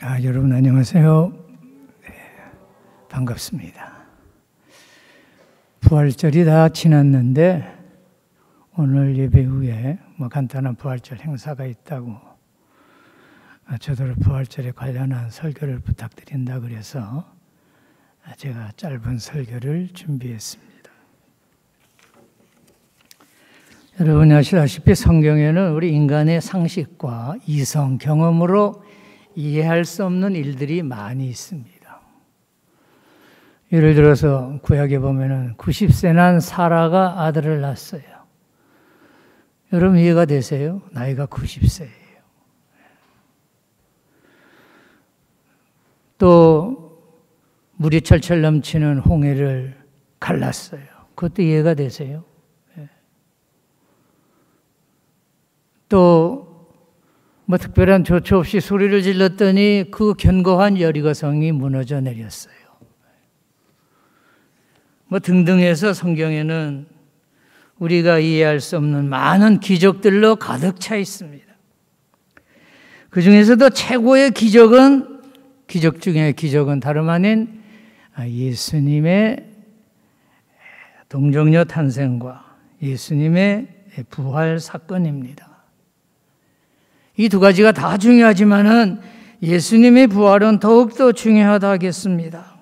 여러분 안녕하세요. 반갑습니다. 부활절이 다 지났는데 오늘 예배 후에 간단한 부활절 행사가 있다고 저도 부활절에 관련한 설교를 부탁드린다 그래서 제가 짧은 설교를 준비했습니다. 여러분이 아시다시피 성경에는 우리 인간의 상식과 이성, 경험으로 이해할 수 없는 일들이 많이 있습니다. 예를 들어서 구약에 보면은 90세 난 사라가 아들을 낳았어요. 여러분 이해가 되세요? 나이가 90세예요. 또 물이 철철 넘치는 홍해를 갈랐어요. 그것도 이해가 되세요? 또 특별한 조처 없이 소리를 질렀더니 그 견고한 여리고성이 무너져 내렸어요. 등등 해서 성경에는 우리가 이해할 수 없는 많은 기적들로 가득 차 있습니다. 그 중에서도 최고의 기적은, 기적 중에 기적은 다름 아닌 예수님의 동정녀 탄생과 예수님의 부활 사건입니다. 이 두 가지가 다 중요하지만은 예수님의 부활은 더욱더 중요하다 하겠습니다.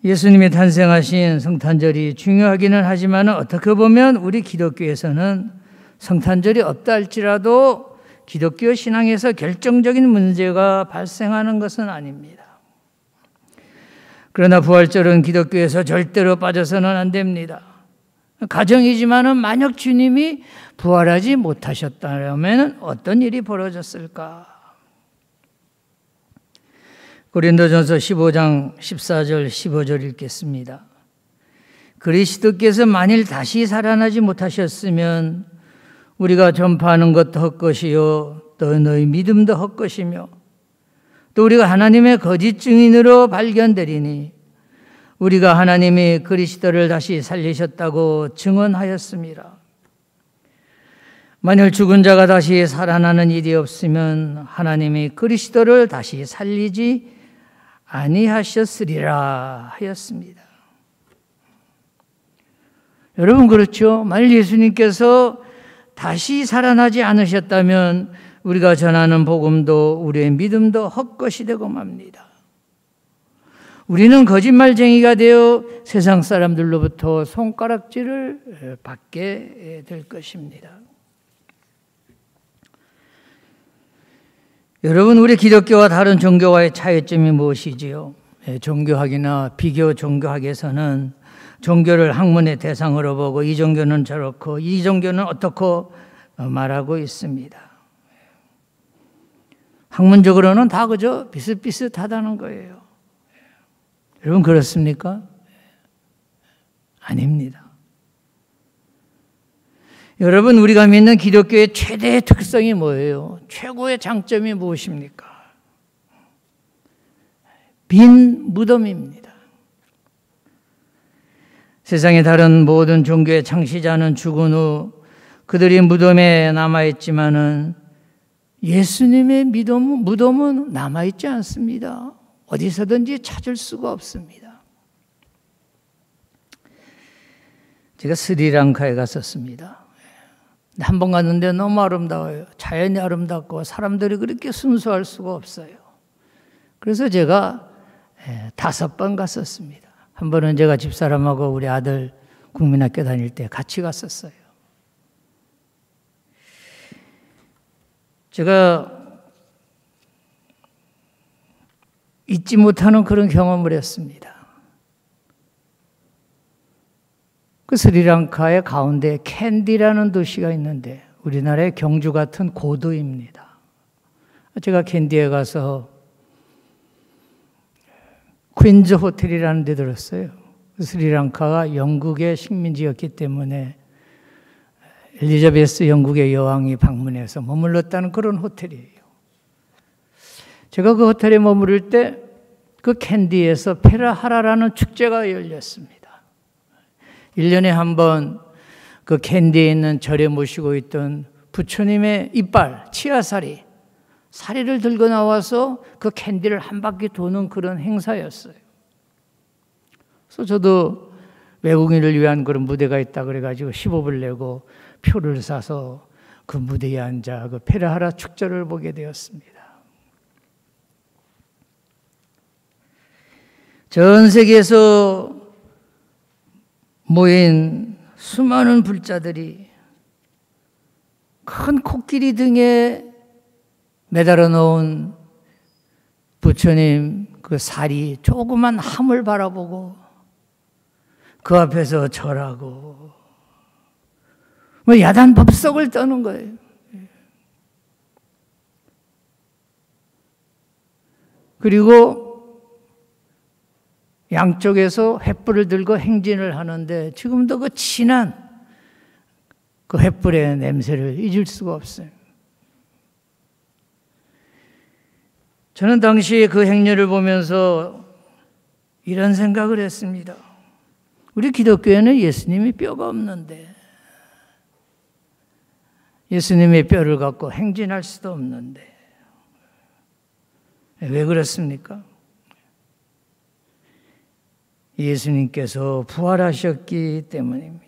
예수님이 탄생하신 성탄절이 중요하기는 하지만 어떻게 보면 우리 기독교에서는 성탄절이 없다 할지라도 기독교 신앙에서 결정적인 문제가 발생하는 것은 아닙니다. 그러나 부활절은 기독교에서 절대로 빠져서는 안 됩니다. 가정이지만은 만약 주님이 부활하지 못하셨다면 어떤 일이 벌어졌을까? 고린도전서 15장 14절 15절 읽겠습니다. 그리스도께서 만일 다시 살아나지 못하셨으면 우리가 전파하는 것도 헛것이요 또 너희 믿음도 헛것이며 또 우리가 하나님의 거짓 증인으로 발견되리니 우리가 하나님이 그리스도를 다시 살리셨다고 증언하였습니다. 만일 죽은 자가 다시 살아나는 일이 없으면 하나님이 그리스도를 다시 살리지 아니하셨으리라 하였습니다. 여러분 그렇죠? 만일 예수님께서 다시 살아나지 않으셨다면 우리가 전하는 복음도 우리의 믿음도 헛것이 되고 맙니다. 우리는 거짓말쟁이가 되어 세상 사람들로부터 손가락질을 받게 될 것입니다. 여러분, 우리 기독교와 다른 종교와의 차이점이 무엇이지요? 종교학이나 비교 종교학에서는 종교를 학문의 대상으로 보고 이 종교는 저렇고 이 종교는 어떻고 말하고 있습니다. 학문적으로는 다 그저 비슷비슷하다는 거예요. 여러분 그렇습니까? 아닙니다. 여러분 우리가 믿는 기독교의 최대의 특성이 뭐예요? 최고의 장점이 무엇입니까? 빈 무덤입니다. 세상의 다른 모든 종교의 창시자는 죽은 후 그들이 무덤에 남아있지만은 예수님의 무덤은 남아있지 않습니다. 어디서든지 찾을 수가 없습니다. 제가 스리랑카에 갔었습니다. 한 번 갔는데 너무 아름다워요. 자연이 아름답고 사람들이 그렇게 순수할 수가 없어요. 그래서 제가 5번 갔었습니다. 한 번은 제가 집사람하고 우리 아들 국민학교 다닐 때 같이 갔었어요. 제가 잊지 못하는 그런 경험을 했습니다. 그 스리랑카의 가운데 캔디라는 도시가 있는데 우리나라의 경주 같은 고도입니다. 제가 캔디에 가서 퀸즈 호텔이라는 데 들었어요. 스리랑카가 영국의 식민지였기 때문에 엘리자베스 영국의 여왕이 방문해서 머물렀다는 그런 호텔이에요. 제가 그 호텔에 머무를 때 그 캔디에서 페라하라라는 축제가 열렸습니다. 1년에 한 번 그 캔디에 있는 절에 모시고 있던 부처님의 이빨, 치아살이 사리를 들고 나와서 그 캔디를 한 바퀴 도는 그런 행사였어요. 그래서 저도 외국인을 위한 그런 무대가 있다 그래가지고 15불 내고 표를 사서 그 무대에 앉아 그 페라하라 축제를 보게 되었습니다. 전 세계에서 모인 수많은 불자들이 큰 코끼리 등에 매달아 놓은 부처님 그 살이 조그만 함을 바라보고 그 앞에서 절하고 뭐 야단 법석을 떠는 거예요. 그리고 양쪽에서 횃불을 들고 행진을 하는데 지금도 그 진한 그 횃불의 냄새를 잊을 수가 없어요. 저는 당시 그 행렬을 보면서 이런 생각을 했습니다. 우리 기독교에는 예수님이 뼈가 없는데, 예수님의 뼈를 갖고 행진할 수도 없는데 왜 그렇습니까? 예수님께서 부활하셨기 때문입니다.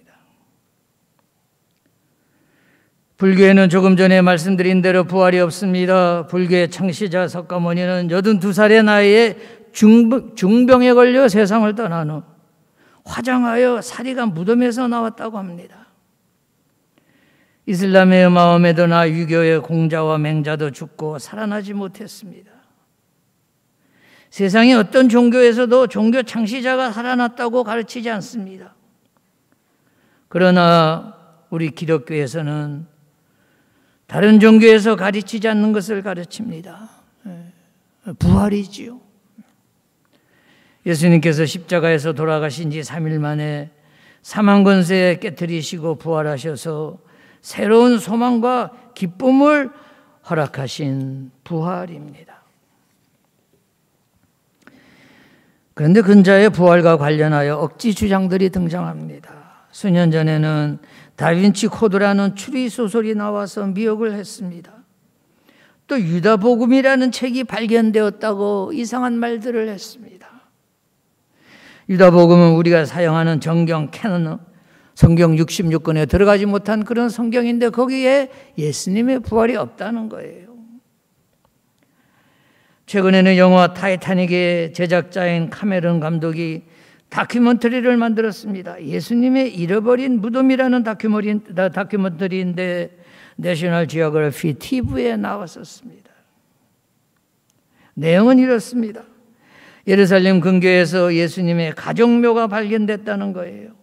불교에는 조금 전에 말씀드린 대로 부활이 없습니다. 불교의 창시자 석가모니는 82살의 나이에 중병에 걸려 세상을 떠난 후 화장하여 사리가 무덤에서 나왔다고 합니다. 이슬람의 마호메드나 유교의 공자와 맹자도 죽고 살아나지 못했습니다. 세상의 어떤 종교에서도 종교 창시자가 살아났다고 가르치지 않습니다. 그러나 우리 기독교에서는 다른 종교에서 가르치지 않는 것을 가르칩니다. 부활이지요. 예수님께서 십자가에서 돌아가신 지 3일 만에 사망 권세에 깨트리시고 부활하셔서 새로운 소망과 기쁨을 허락하신 부활입니다. 그런데 근자의 부활과 관련하여 억지 주장들이 등장합니다. 수년 전에는 다빈치 코드라는 추리 소설이 나와서 미혹을 했습니다. 또 유다복음이라는 책이 발견되었다고 이상한 말들을 했습니다. 유다복음은 우리가 사용하는 정경 캐논 성경 66권에 들어가지 못한 그런 성경인데 거기에 예수님의 부활이 없다는 거예요. 최근에는 영화 타이타닉의 제작자인 카메론 감독이 다큐멘터리를 만들었습니다. 예수님의 잃어버린 무덤이라는 다큐멘터리인데 내셔널 지오그래피 TV에 나왔었습니다. 내용은 이렇습니다. 예루살렘 근교에서 예수님의 가족묘가 발견됐다는 거예요.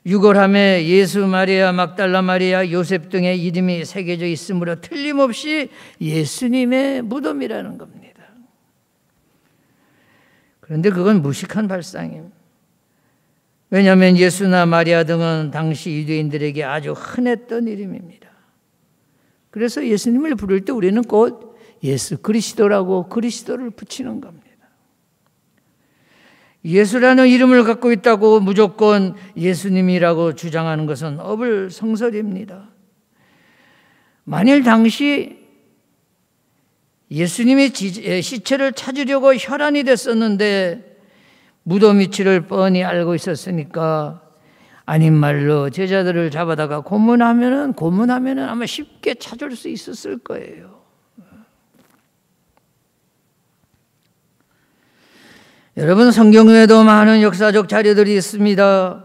유골함에 예수, 마리아, 막달라 마리아, 요셉 등의 이름이 새겨져 있으므로 틀림없이 예수님의 무덤이라는 겁니다. 그런데 그건 무식한 발상입니다. 왜냐하면 예수나 마리아 등은 당시 유대인들에게 아주 흔했던 이름입니다. 그래서 예수님을 부를 때 우리는 곧 예수 그리스도라고 그리스도를 붙이는 겁니다. 예수라는 이름을 갖고 있다고 무조건 예수님이라고 주장하는 것은 어불성설입니다. 만일 당시 예수님의 시체를 찾으려고 혈안이 됐었는데 무덤 위치를 뻔히 알고 있었으니까 아닌 말로 제자들을 잡아다가 고문하면은 아마 쉽게 찾을 수 있었을 거예요. 여러분, 성경에도 많은 역사적 자료들이 있습니다.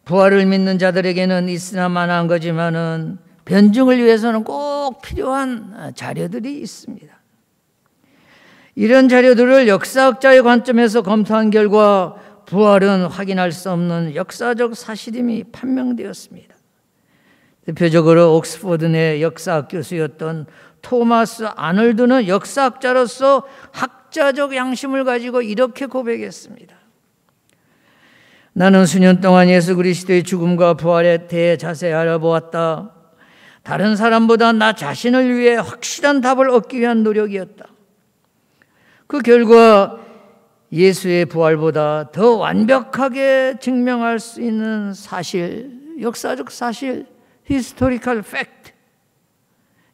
부활을 믿는 자들에게는 있으나 마나한 거지만은 변증을 위해서는 꼭 필요한 자료들이 있습니다. 이런 자료들을 역사학자의 관점에서 검토한 결과 부활은 확인할 수 없는 역사적 사실임이 판명되었습니다. 대표적으로 옥스퍼드 내 역사학 교수였던 토마스 아놀드는 역사학자로서 학자적 양심을 가지고 이렇게 고백했습니다. 나는 수년 동안 예수 그리스도의 죽음과 부활에 대해 자세히 알아보았다. 다른 사람보다 나 자신을 위해 확실한 답을 얻기 위한 노력이었다. 그 결과 예수의 부활보다 더 완벽하게 증명할 수 있는 사실, 역사적 사실, historical fact,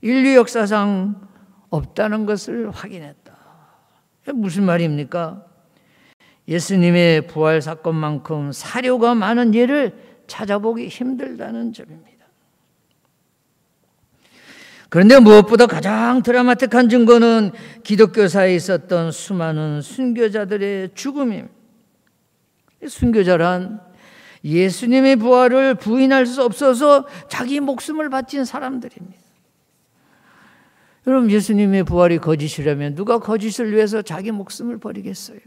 인류 역사상 없다는 것을 확인했다. 무슨 말입니까? 예수님의 부활 사건만큼 사료가 많은 예를 찾아보기 힘들다는 점입니다. 그런데 무엇보다 가장 드라마틱한 증거는 기독교사에 있었던 수많은 순교자들의 죽음입니다. 순교자란 예수님의 부활을 부인할 수 없어서 자기 목숨을 바친 사람들입니다. 여러분, 예수님의 부활이 거짓이라면 누가 거짓을 위해서 자기 목숨을 버리겠어요?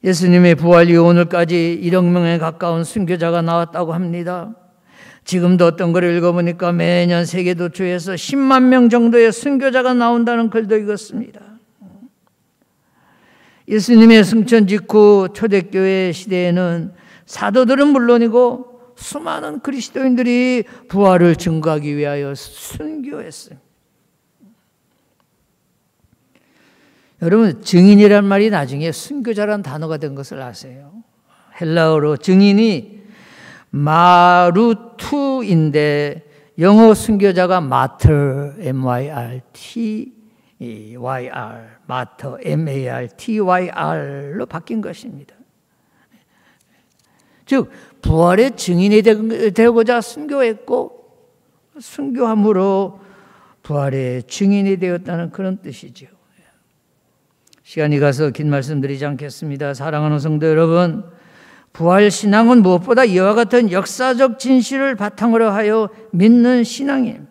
예수님의 부활 이후 오늘까지 1억 명에 가까운 순교자가 나왔다고 합니다. 지금도 어떤 글을 읽어보니까 매년 세계도처에서 10만 명 정도의 순교자가 나온다는 글도 읽었습니다. 예수님의 승천 직후 초대교회 시대에는 사도들은 물론이고 수많은 그리스도인들이 부활을 증거하기 위하여 순교했습니다. 여러분, 증인이란 말이 나중에 순교자란 단어가 된 것을 아세요? 헬라어로 증인이 마루투인데 영어 순교자가 마터, M-Y-R-T-Y-R, 마터, M-A-R-T-Y-R로 바뀐 것입니다. 즉 부활의 증인이 되고자 순교했고 순교함으로 부활의 증인이 되었다는 그런 뜻이죠. 시간이 가서 긴 말씀 드리지 않겠습니다. 사랑하는 성도 여러분, 부활 신앙은 무엇보다 이와 같은 역사적 진실을 바탕으로 하여 믿는 신앙입니다.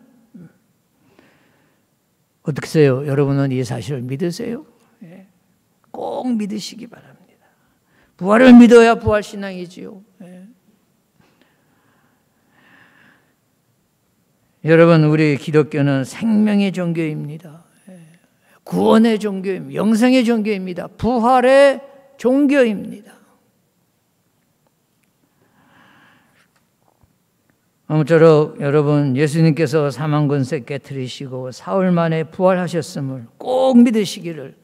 어떻게요? 여러분은 이 사실을 믿으세요? 꼭 믿으시기 바랍니다. 부활을 믿어야 부활 신앙이지요. 여러분, 우리 기독교는 생명의 종교입니다. 구원의 종교입니다. 영생의 종교입니다. 부활의 종교입니다. 아무쪼록 여러분, 예수님께서 사망권세 깨뜨리시고 사흘 만에 부활하셨음을 꼭 믿으시기를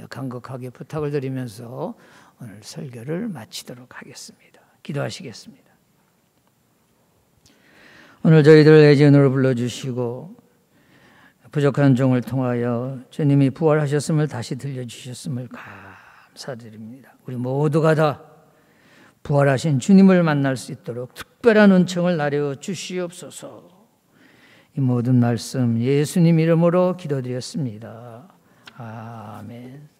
간곡하게 부탁을 드리면서 오늘 설교를 마치도록 하겠습니다. 기도하시겠습니다. 오늘 저희들을 애전으로 불러주시고 부족한 종을 통하여 주님이 부활하셨음을 다시 들려주셨음을 감사드립니다. 우리 모두가 다 부활하신 주님을 만날 수 있도록 특별한 은총을 나려 주시옵소서. 이 모든 말씀 예수님 이름으로 기도드렸습니다. 아멘.